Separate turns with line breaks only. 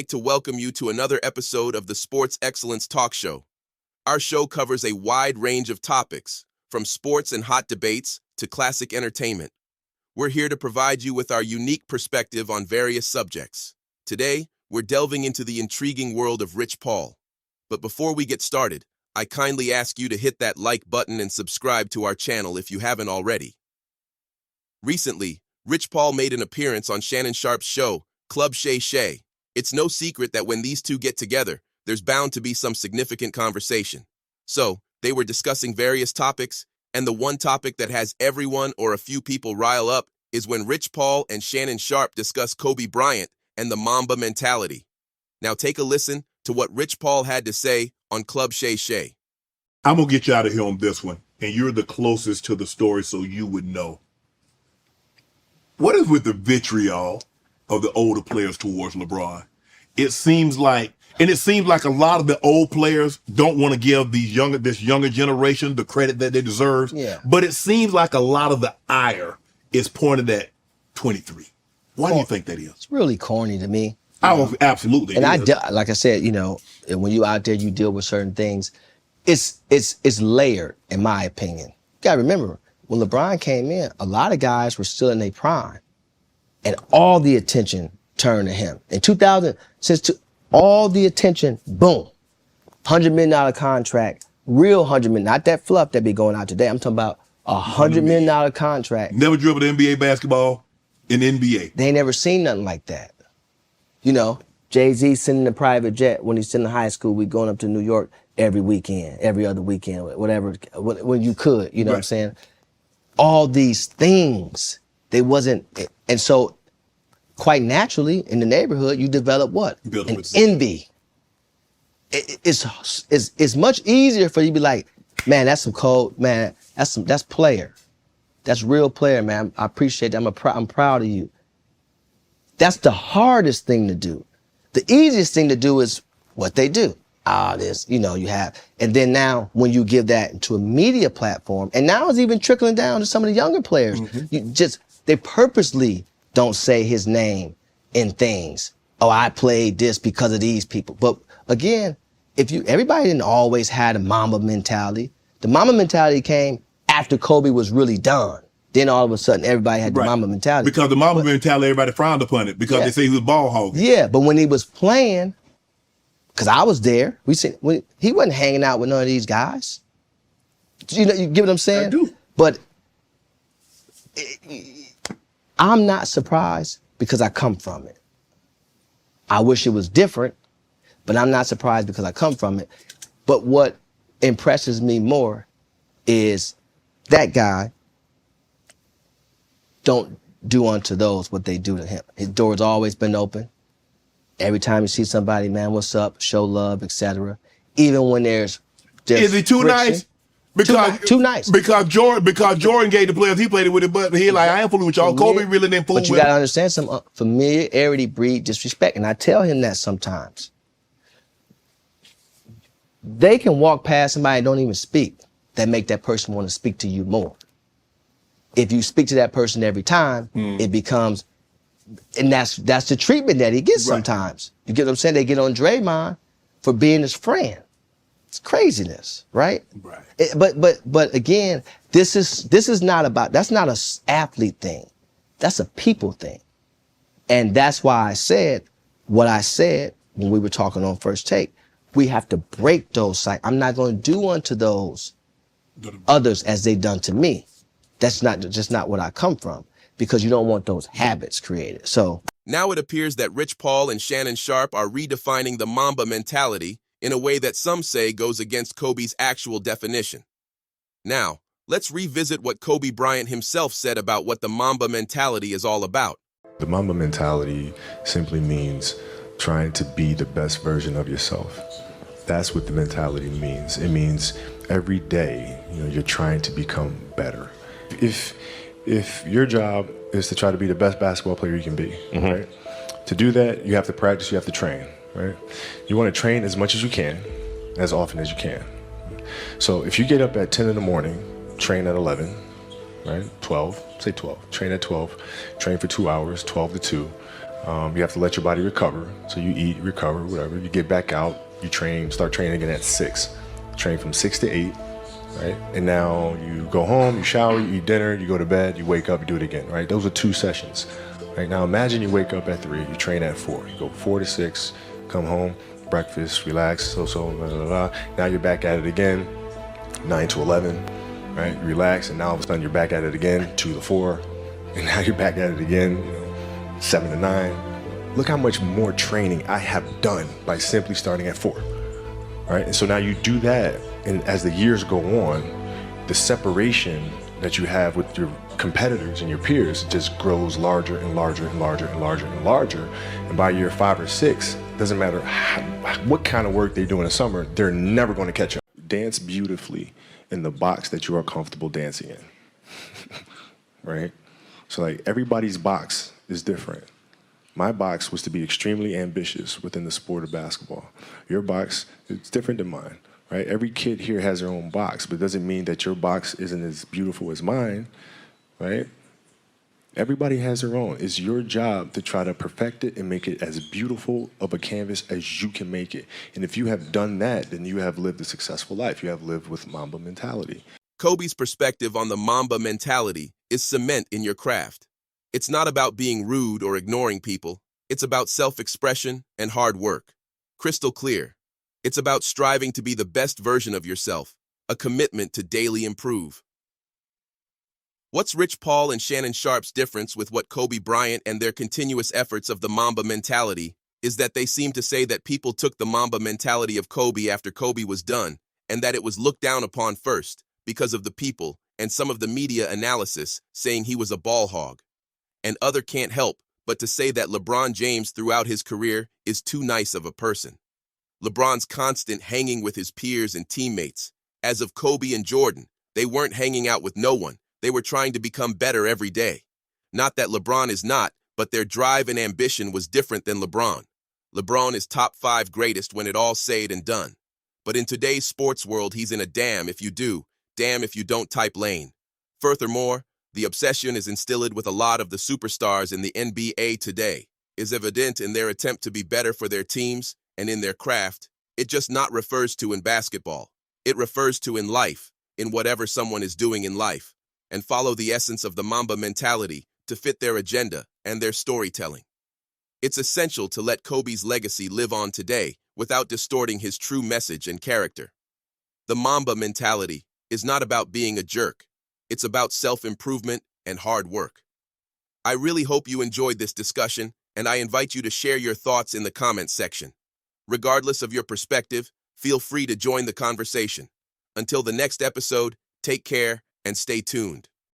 like to welcome you to another episode of the Sports Excellence Talk Show. Our show covers a wide range of topics, from sports and hot debates to classic entertainment. We're here to provide you with our unique perspective on various subjects. Today, we're delving into the intriguing world of Rich Paul. But before we get started, I kindly ask you to hit that like button and subscribe to our channel if you haven't already. Recently, Rich Paul made an appearance on Shannon Sharpe's show, Club Shay Shay. It's no secret that when these two get together, there's bound to be some significant conversation. So, they were discussing various topics, and the one topic that has everyone or a few people rile up is when Rich Paul and Shannon Sharpe discuss Kobe Bryant and the Mamba mentality. Now take a listen to what Rich Paul had to say on Club Shay Shay.
I'm going to get you out of here on this one, and you're the closest to the story, so you would know. What is with the vitriol of the older players towards LeBron? It seems like a lot of the old players don't want to give this younger generation the credit that they deserve.
Yeah.
But it seems like a lot of the ire is pointed at 23. Why do you think that is?
It's really corny to me.
Absolutely.
And like I said, when you out there, you deal with certain things. It's layered, in my opinion. You gotta remember, when LeBron came in, a lot of guys were still in their prime, and all the attention turned to him. In 2000, all the attention, boom, $100 million contract, real $100 million, not that fluff that be going out today. I'm talking about $100 million contract.
Never dribbled NBA basketball in the NBA.
They ain't never seen nothing like that. You know, Jay-Z sending a private jet when he's still in high school. We going up to New York every weekend, every other weekend, whatever, when you could, you know what I'm saying? All these things, they wasn't, and so quite naturally in the neighborhood, you develop what? An envy. It's much easier for you to be like, man, that's some cold, man, that's player. That's real player, man. I appreciate that. I'm proud of you. That's the hardest thing to do. The easiest thing to do is what they do. You have. And then now when you give that to a media platform, and now it's even trickling down to some of the younger players. They purposely don't say his name in things. Oh, I played this because of these people. But again, everybody didn't always have the Mamba mentality. The Mamba mentality came after Kobe was really done. Then all of a sudden, everybody had the Mamba mentality.
Because the Mamba mentality, everybody frowned upon it because they say he was ball hogging.
Yeah, but when he was playing, because I was there, he wasn't hanging out with none of these guys. You get what I'm saying?
I do.
But I'm not surprised because I come from it. I wish it was different, but I'm not surprised because I come from it. But what impresses me more is that guy don't do unto those what they do to him. His door's always been open. Every time you see somebody, man, what's up? Show love, etc. Even when there's
is he too
friction,
nice? Because
too nice.
Because Jordan gave the players he played it with it, but he like, I ain't fooling with y'all. Kobe really didn't fool with.
But you gotta understand, some familiarity breed disrespect, and I tell him that sometimes. They can walk past somebody and don't even speak. That make that person want to speak to you more. If you speak to that person every time, it becomes, and that's the treatment that he gets sometimes. You get what I'm saying? They get on Draymond for being his friend. It's craziness, right?
Right.
But again, this is not about, that's not an athlete thing. That's a people thing. And that's why I said what I said when we were talking on First Take. We have to break those cycles. I'm not going to do unto those others as they done to me. That's just not what I come from, because you don't want those habits created. So
now it appears that Rich Paul and Shannon Sharpe are redefining the Mamba mentality in a way that some say goes against Kobe's actual definition. Now, let's revisit what Kobe Bryant himself said about what the Mamba mentality is all about.
The Mamba mentality simply means trying to be the best version of yourself. That's what the mentality means. It means every day, you're trying to become better. If your job is to try to be the best basketball player you can be, right? To do that, you have to practice, you have to train, right? You want to train as much as you can, as often as you can. So if you get up at 10 in the morning, train at 11, right? 12, say 12, train at 12, train for 2 hours, 12 to 2, You have to let your body recover. So you eat, recover, whatever. You get back out, you train, start training again at 6. Train from 6 to 8, right? And now you go home, you shower, you eat dinner, you go to bed, you wake up, you do it again, right? Those are 2 sessions, right? Now imagine you wake up at 3, you train at 4. You go 4 to 6, come home, breakfast, relax, blah, blah, blah. Now you're back at it again, 9 to 11, right? Relax, and now all of a sudden you're back at it again, 2 to 4, and now you're back at it again, 7 to 9. Look how much more training I have done by simply starting at 4. Right? And so now you do that, and as the years go on, the separation that you have with your competitors and your peers just grows larger and larger and larger and larger and larger. And by year 5 or 6, doesn't matter what kind of work they do in the summer, they're never going to catch up. Dance beautifully in the box that you are comfortable dancing in. Right? So like everybody's box is different. My box was to be extremely ambitious within the sport of basketball. Your box is different than mine, right? Every kid here has their own box, but it doesn't mean that your box isn't as beautiful as mine, right? Everybody has their own. It's your job to try to perfect it and make it as beautiful of a canvas as you can make it. And if you have done that, then you have lived a successful life. You have lived with Mamba mentality.
Kobe's perspective on the Mamba mentality is cement in your craft. It's not about being rude or ignoring people. It's about self-expression and hard work. Crystal clear. It's about striving to be the best version of yourself, a commitment to daily improve. What's Rich Paul and Shannon Sharpe's difference with what Kobe Bryant and their continuous efforts of the Mamba mentality is that they seem to say that people took the Mamba mentality of Kobe after Kobe was done, and that it was looked down upon first because of the people and some of the media analysis saying he was a ball hog. And other can't help but to say that LeBron James throughout his career is too nice of a person. LeBron's constant hanging with his peers and teammates. As of Kobe and Jordan, they weren't hanging out with no one. They were trying to become better every day. Not that LeBron is not, but their drive and ambition was different than LeBron. LeBron is top 5 greatest when it all said and done. But in today's sports world, he's in a damn if you do, damn if you don't type lane. Furthermore, the obsession is instilled with a lot of the superstars in the NBA today, is evident in their attempt to be better for their teams and in their craft. It just not refers to in basketball. It refers to in life, in whatever someone is doing in life, and follow the essence of the Mamba mentality to fit their agenda and their storytelling. It's essential to let Kobe's legacy live on today without distorting his true message and character. The Mamba mentality is not about being a jerk. It's about self-improvement and hard work. I really hope you enjoyed this discussion, and I invite you to share your thoughts in the comments section. Regardless of your perspective, feel free to join the conversation. Until the next episode, take care and stay tuned.